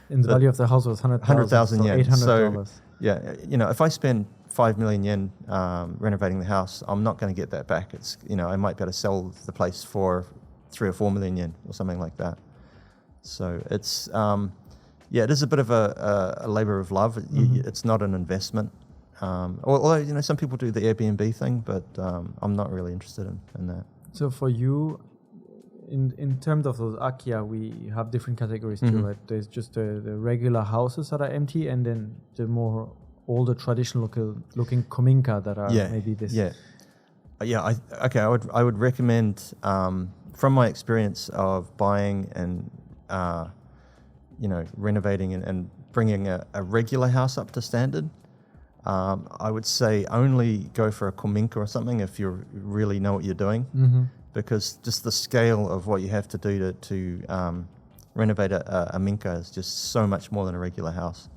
And the value of the house was 100,000 so yen. $800. So, yeah, if I spend 5 million yen renovating the house, I'm not going to get that back. It's, I might be able to sell the place for 3 or 4 million yen or something like that. So it's, it is a bit of a labor of love. It's not an investment. Although, some people do the Airbnb thing, but I'm not really interested in that. So for you, in terms of those Akiya, we have different categories too, right? There's just the regular houses that are empty, and then the more older traditional looking kominka that are maybe this. I would recommend, from my experience of buying and renovating and bringing a regular house up to standard, I would say only go for a kominka or something if you really know what you're doing, because just the scale of what you have to do to renovate a minka is just so much more than a regular house.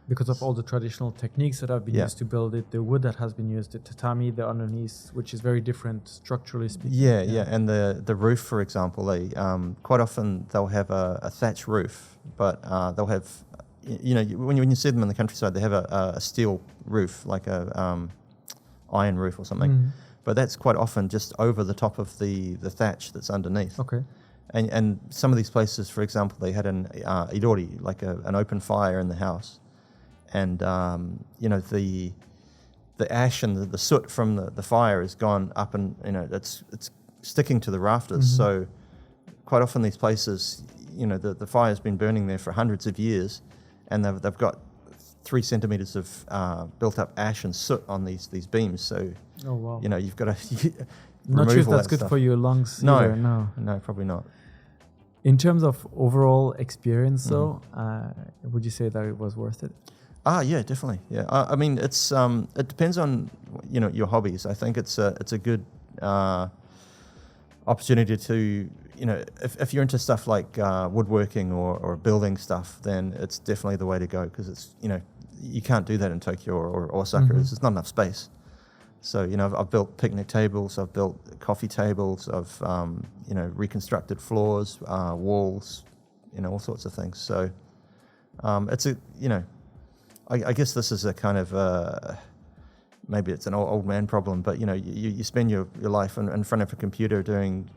Because of all the traditional techniques that have been used to build it, the wood that has been used, the tatami, the underneath, which is very different structurally speaking. Yeah. And the roof, for example, they quite often they'll have a thatch roof, but they'll have, when you see them in the countryside, they have a steel roof, like a iron roof or something. But that's quite often just over the top of the thatch that's underneath. Okay. And some of these places, for example, they had an irori, like an open fire in the house. And the ash and the soot from the fire has gone up, and it's sticking to the rafters. So quite often these places, the fire's been burning there for hundreds of years, and they've got 3 centimeters of built up ash and soot on these beams. So you've got to not sure if that's that good stuff. for your lungs. No, either. no, probably not. In terms of overall experience, though, would you say that it was worth it? Yeah, definitely. Yeah, I mean, it's it depends on your hobbies. I think it's a good opportunity to if you're into stuff like woodworking or building stuff, then it's definitely the way to go, because it's you can't do that in Tokyo or Osaka. There's not enough space. So I've built picnic tables, I've built coffee tables, I've reconstructed floors, walls, all sorts of things. So it's I guess this is a kind of maybe it's an old man problem, but you spend your life in front of a computer doing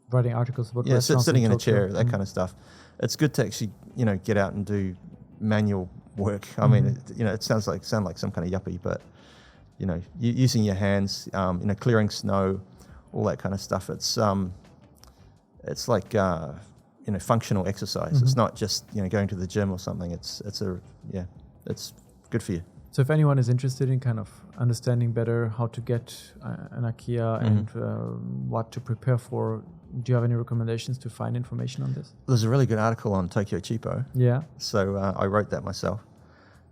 writing articles about restaurants sitting in a Tokyo. chair, that kind of stuff. It's good to actually get out and do manual work. I mean, it sound like some kind of yuppie, but using your hands, clearing snow, all that kind of stuff. It's like functional exercise. It's not just going to the gym or something. It's good for you. So if anyone is interested in kind of understanding better how to get an Akiya and what to prepare for, do you have any recommendations to find information on this? There's a really good article on Tokyo Cheapo. Yeah. So I wrote that myself.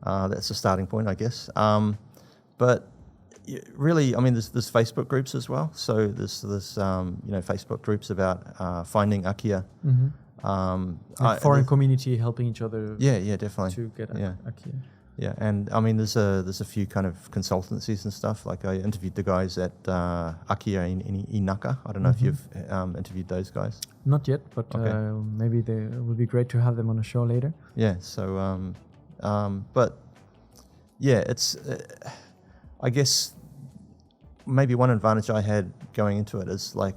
That's a starting point, I guess. But really, I mean, there's Facebook groups as well. So there's Facebook groups about finding Akiya. Foreign community helping each other. Yeah, definitely. To get Akiya. Yeah, and I mean, there's a few kind of consultancies and stuff. Like I interviewed the guys at Akiya in Inaka. I don't know if you've interviewed those guys. Not yet, but maybe it would be great to have them on a show later. Yeah. So, but yeah, it's. I guess maybe one advantage I had going into it is like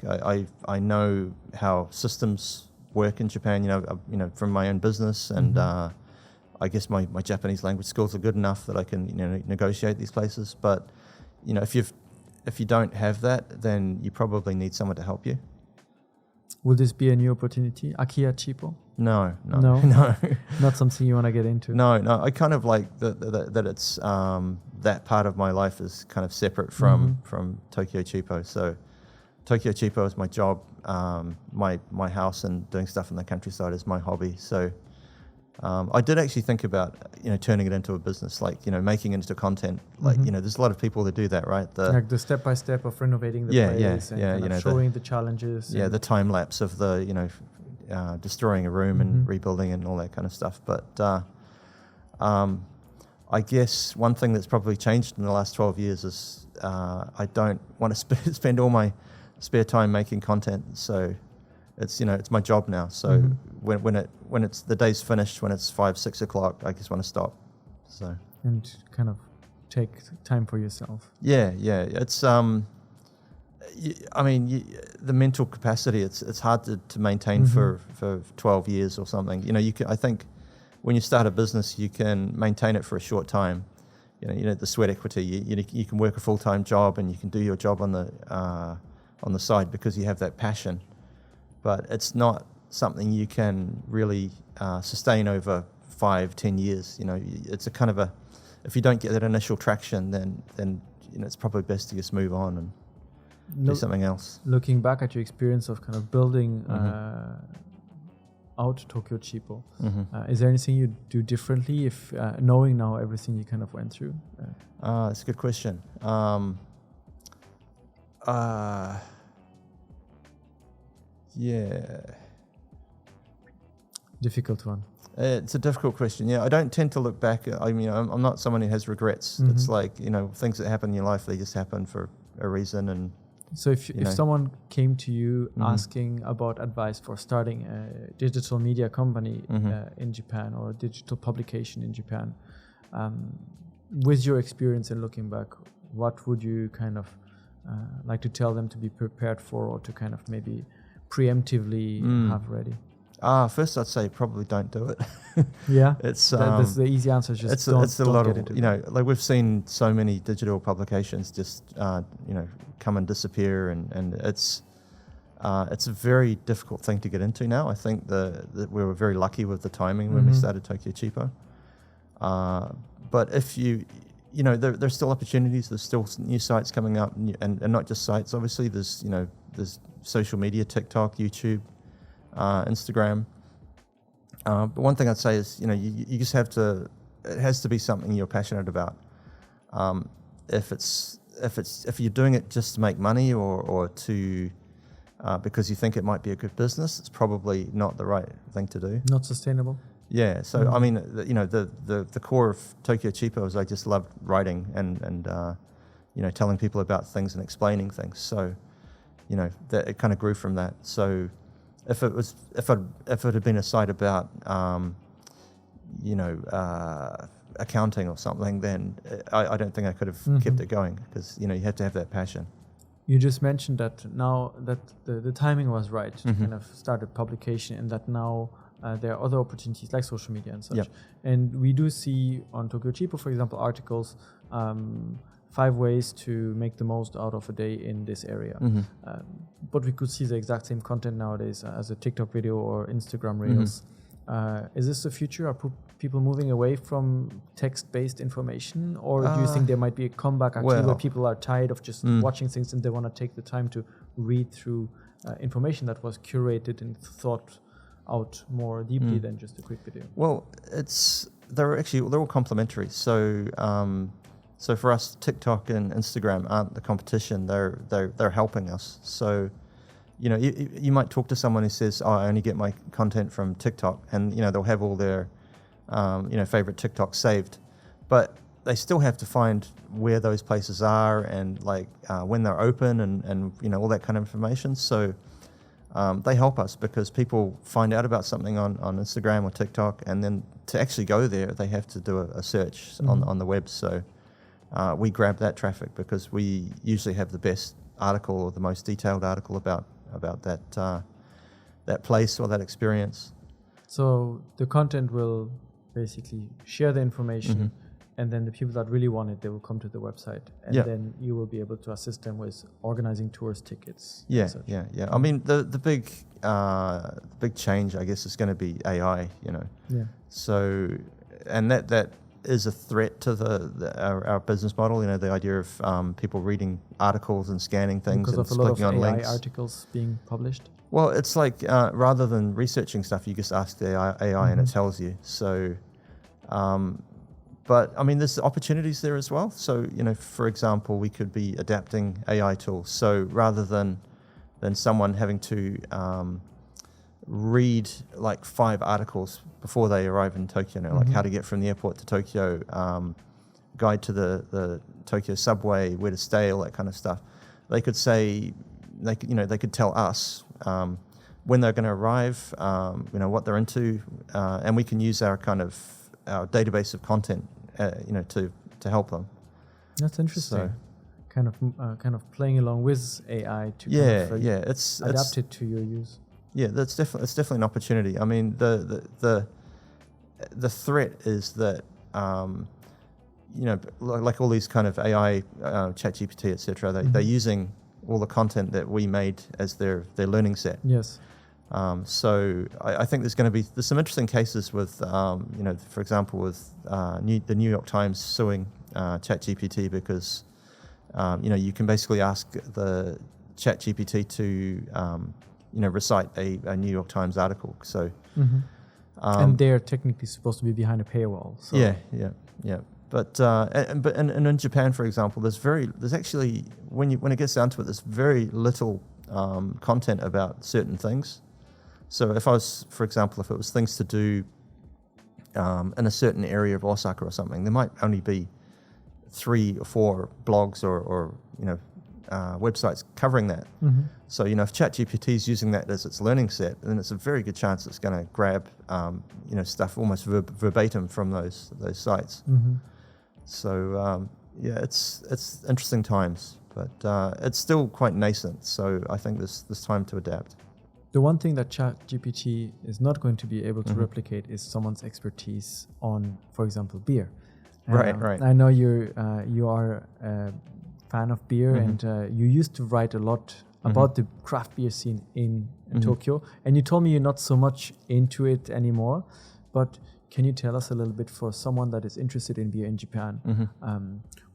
I know how systems work in Japan. From my own business, and I guess my Japanese language skills are good enough that I can negotiate these places. But if you don't have that, then you probably need someone to help you. Will this be a new opportunity, Tokyo Cheapo? No. Not something you want to get into. No. I kind of like that it's that part of my life is kind of separate from Tokyo Cheapo. So Tokyo Cheapo is my job. My house and doing stuff in the countryside is my hobby. So I did actually think about turning it into a business, like making it into content. Like there's a lot of people that do that, right? Like the step by step of renovating the place and showing the challenges. Yeah, the time lapse of the destroying a room and rebuilding it and all that kind of stuff. But I guess one thing that's probably changed in the last 12 years is I don't want to spend all my spare time making content. So it's it's my job now. So when it's the day's finished, when it's 5-6 o'clock, I just want to stop. So and kind of take time for yourself. Yeah. It's I mean, the mental capacity. It's hard to maintain for 12 years or something. I think when you start a business, you can maintain it for a short time. The sweat equity. You can work a full-time job and you can do your job on the side because you have that passion. But it's not something you can really sustain over 5-10 years. It's a kind of if you don't get that initial traction, then it's probably best to just move on and do something else. Looking back at your experience of kind of building out Tokyo Cheapo. Is there anything you do differently if knowing now everything you kind of went through? That's a good question. Yeah. Difficult one. It's a difficult question. Yeah, I don't tend to look back. I mean, I'm not someone who has regrets. It's like, things that happen in your life, they just happen for a reason. And so if someone came to you asking about advice for starting a digital media company in Japan or a digital publication in Japan, with your experience and looking back, what would you kind of like to tell them to be prepared for, or to kind of maybe preemptively have ready? First I'd say probably don't do it. Yeah, it's that's the easy answer. Just don't get into it. Like we've seen so many digital publications just come and disappear, and it's a very difficult thing to get into now. I think that we were very lucky with the timing when we started Tokyo Cheapo. But if there's still opportunities. There's still new sites coming up, and not just sites. Obviously, there's social media, TikTok, YouTube, Instagram. But one thing I'd say is, you just have to. It has to be something you're passionate about. If you're doing it just to make money or to because you think it might be a good business, it's probably not the right thing to do. Not sustainable. Yeah. So I mean, the core of Tokyo Cheapo is I just loved writing and telling people about things and explaining things. So that it kind of grew from that. So if it had been a site about accounting or something, then I don't think I could have kept it going, because you have to have that passion. You just mentioned that now that the timing was right to kind of start a publication, and that now there are other opportunities like social media and such. Yep. And we do see on Tokyo Cheapo, for example, articles, 5 ways to make the most out of a day in this area. But we could see the exact same content nowadays as a TikTok video or Instagram Reels. Is this the future? Are people moving away from text-based information? Or do you think there might be a comeback actually where people are tired of just watching things and they want to take the time to read through information that was curated and thought out more deeply than just a quick video? Well, they're all complementary. So for us, TikTok and Instagram aren't the competition. They're helping us. So you might talk to someone who says, "Oh, I only get my content from TikTok," and they'll have all their favorite TikToks saved, but they still have to find where those places are and when they're open and all that kind of information. So they help us because people find out about something on Instagram or TikTok, and then to actually go there, they have to do a search on the web. So we grab that traffic because we usually have the best article or the most detailed article about that place or that experience. So the content will basically share the information, and then the people that really want it, they will come to the website, and then you will be able to assist them with organizing tours, tickets. Yeah. I mean, the big change, I guess, is going to be AI. Yeah. So, and that is a threat to our business model. The idea of people reading articles and scanning things because and of a lot clicking of on AI links. Articles being published. Well, it's like rather than researching stuff, you just ask the AI and it tells you. So, but I mean, there's opportunities there as well. So, for example, we could be adapting AI tools. So rather than someone having to read like 5 articles before they arrive in Tokyo, like how to get from the airport to Tokyo, guide to the Tokyo subway, where to stay, all that kind of stuff. They could say, they could tell us when they're going to arrive, what they're into, and we can use our database of content, to help them. That's interesting. So, kind of playing along with AI to it's adapt it to your use. Yeah, it's definitely an opportunity. I mean, the threat is that like all these kind of AI, ChatGPT, etc. They're using all the content that we made as their learning set. Yes. So I think there's some interesting cases with for example with the New York Times suing ChatGPT because you can basically ask the ChatGPT to recite a New York Times article. So, and they're technically supposed to be behind a paywall. So. Yeah. But in Japan, for example, there's actually when it gets down to it, there's very little content about certain things. So if it was things to do in a certain area of Osaka or something, there might only be 3 or 4 blogs or websites covering that. So if ChatGPT is using that as its learning set, then it's a very good chance it's going to grab stuff almost verbatim from those sites. So it's interesting times, but it's still quite nascent. So I think there's time to adapt. The one thing that ChatGPT is not going to be able to replicate is someone's expertise on, for example, beer. Right. I know you are a fan of beer, and you used to write a lot about the craft beer scene in Tokyo. And you told me you're not so much into it anymore, but can you tell us a little bit, for someone that is interested in beer in Japan,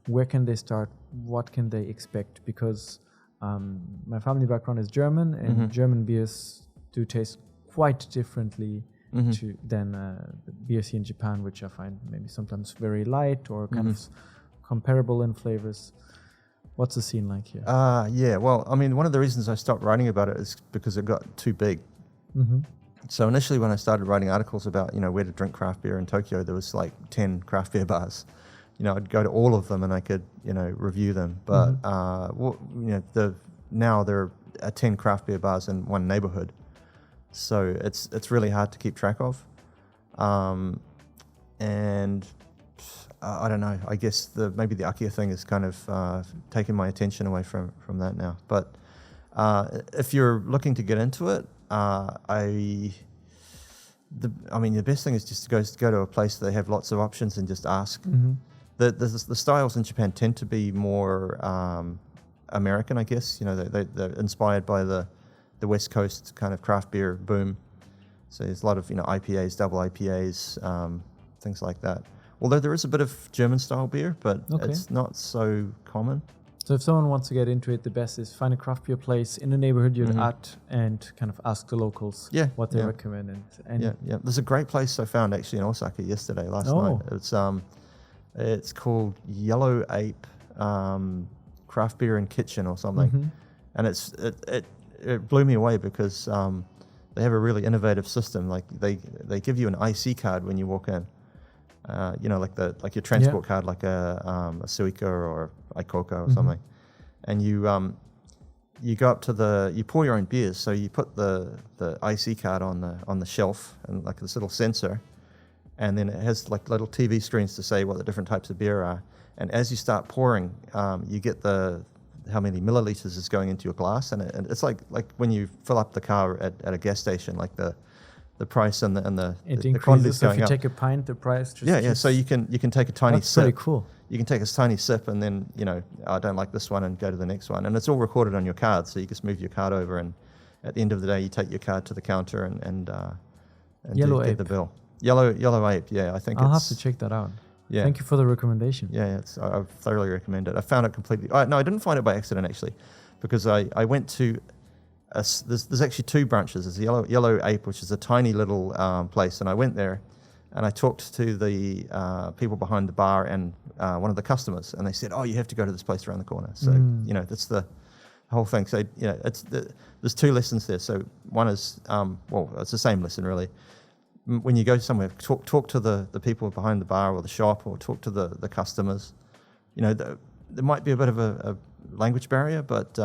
where can they start? What can they expect? Because my family background is German, and German beers do taste quite differently than the beer scene in Japan, which I find maybe sometimes very light or kind of comparable in flavors. What's the scene like here? Well, I mean, one of the reasons I stopped writing about it is because it got too big. So initially when I started writing articles about, where to drink craft beer in Tokyo, there was like 10 craft beer bars. I'd go to all of them and I could, review them. But, now there are 10 craft beer bars in one neighborhood. So it's really hard to keep track of. And I don't know, I guess maybe the Akiya thing is kind of taking my attention away from that now. But if you're looking to get into it, the best thing is just to go to a place that they have lots of options and just ask. The styles in Japan tend to be more American, I guess. They're inspired by the West Coast kind of craft beer boom. So there's a lot of IPAs, double IPAs, things like that. Although there is a bit of German style beer, but it's not so common. So if someone wants to get into it, the best is find a craft beer place in the neighborhood you're at and kind of ask the locals what they recommend. And There's a great place I found actually in Osaka last night. It's called Yellow Ape Craft Beer and Kitchen or something. And it blew me away because they have a really innovative system. Like they give you an IC card when you walk in. Like your transport card, like a Suica or Ikoka or something, and you go up to you pour your own beers. So you put the IC card on the shelf and like this little sensor, and then it has like little TV screens to say what the different types of beer are. And as you start pouring, you get how many milliliters is going into your glass, and it's like when you fill up the car at a gas station, like the price and the increases. So if you take a pint, the price just So you can take a tiny that's sip. Pretty cool. You can take a tiny sip and then I don't like this one and go to the next one, and it's all recorded on your card. So you just move your card over, and at the end of the day, you take your card to the counter and get the bill. Yellow Ape. Yeah, I think I'll have to check that out. Yeah. Thank you for the recommendation. Yeah, I thoroughly recommend it. I found it completely. No, I didn't find it by accident actually, because I went to. There's actually 2 branches. There's Yellow Ape, which is a tiny little place, and I went there, and I talked to the people behind the bar and one of the customers, and they said, "Oh, you have to go to this place around the corner." So that's the whole thing. So there's 2 lessons there. So one is it's the same lesson really. When you go somewhere, talk to the people behind the bar or the shop, or talk to the customers. There might be a bit of a language barrier, but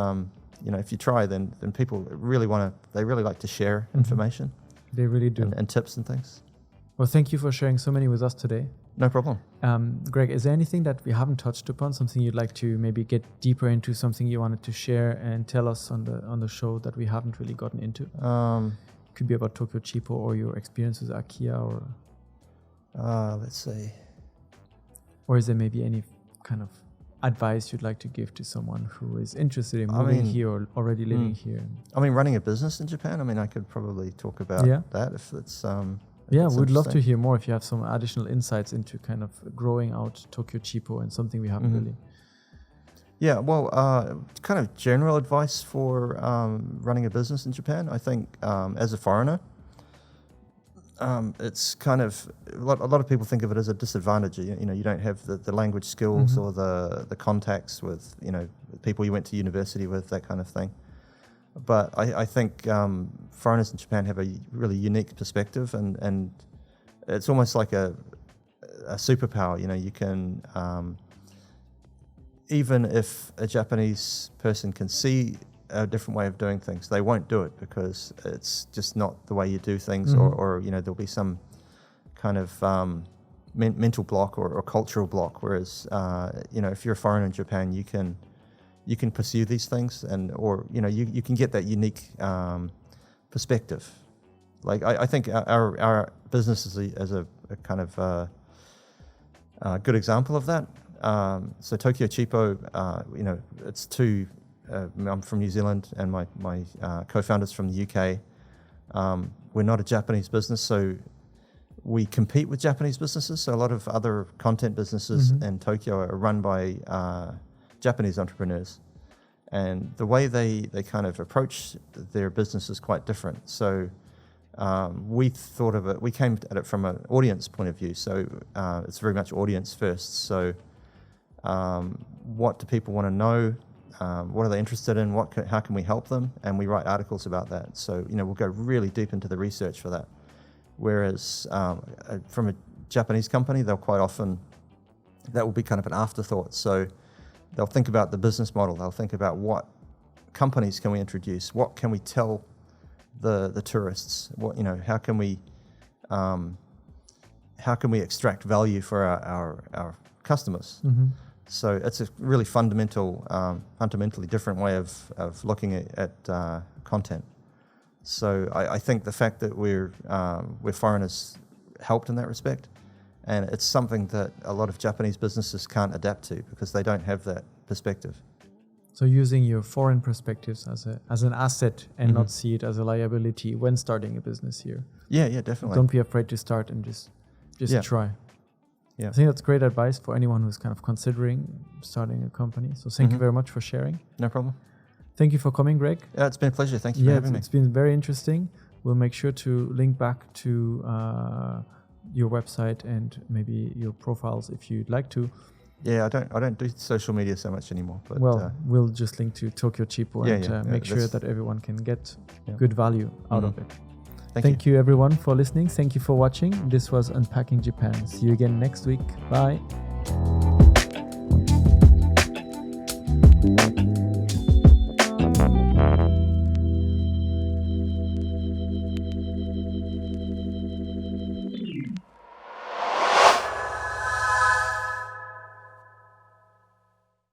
if you try, then people really like to share information. They really do. And tips and things. Well, thank you for sharing so many with us today. No problem. Greg, is there anything that we haven't touched upon, something you'd like to maybe get deeper into, something you wanted to share and tell us on the show that we haven't really gotten into? Could be about Tokyo Cheapo or your experience with Akiya, or let's see. Or is there maybe any kind of advice you'd like to give to someone who is interested in moving here or already living here? Running a business in Japan, I could probably talk about that if it's we'd love to hear more if you have some additional insights into kind of growing out Tokyo Cheapo and something we haven't really. Yeah, well, kind of general advice for running a business in Japan. I think as a foreigner, it's kind of a lot of people think of it as a disadvantage. You know, you don't have the language skills or the contacts with people you went to university with, that kind of thing. But I think foreigners in Japan have a really unique perspective, and it's almost like a superpower. You know, you can even if a Japanese person can see a different way of doing things, they won't do it because it's just not the way you do things, or there'll be some kind of mental block or cultural block. Whereas if you're a foreigner in Japan, you can pursue these things, or you can get that unique perspective. Like I think our business is a kind of good example of that. So Tokyo Cheapo, it's two. I'm from New Zealand, and my co-founder's from the UK. We're not a Japanese business, so we compete with Japanese businesses. So a lot of other content businesses in Tokyo are run by Japanese entrepreneurs, and the way they kind of approach their business is quite different. So we thought of it. We came at it from an audience point of view. So it's very much audience first. So what do people want to know? What are they interested in? How can we help them? And we write articles about that. So we'll go really deep into the research for that. Whereas from a Japanese company, they'll quite often, that will be kind of an afterthought. So they'll think about the business model. They'll think about what companies can we introduce? What can we tell the tourists? How can we extract value for our customers? So it's a really fundamentally different way of looking at content. So I think the fact that we're foreigners helped in that respect, and it's something that a lot of Japanese businesses can't adapt to because they don't have that perspective. So using your foreign perspectives as an asset and not see it as a liability when starting a business here. Yeah, definitely. Don't be afraid to start and just try. Yeah. I think that's great advice for anyone who's kind of considering starting a company. So thank you very much for sharing. No problem. Thank you for coming, Greg. Yeah, it's been a pleasure. Thank you for having me. It's been very interesting. We'll make sure to link back to your website and maybe your profiles if you'd like to. Yeah, I don't do social media so much anymore. But we'll just link to Tokyo Cheapo and make sure that everyone can get good value out of it. Thank you everyone for listening. Thank you for watching. This was Unpacking Japan. See you again next week. Bye.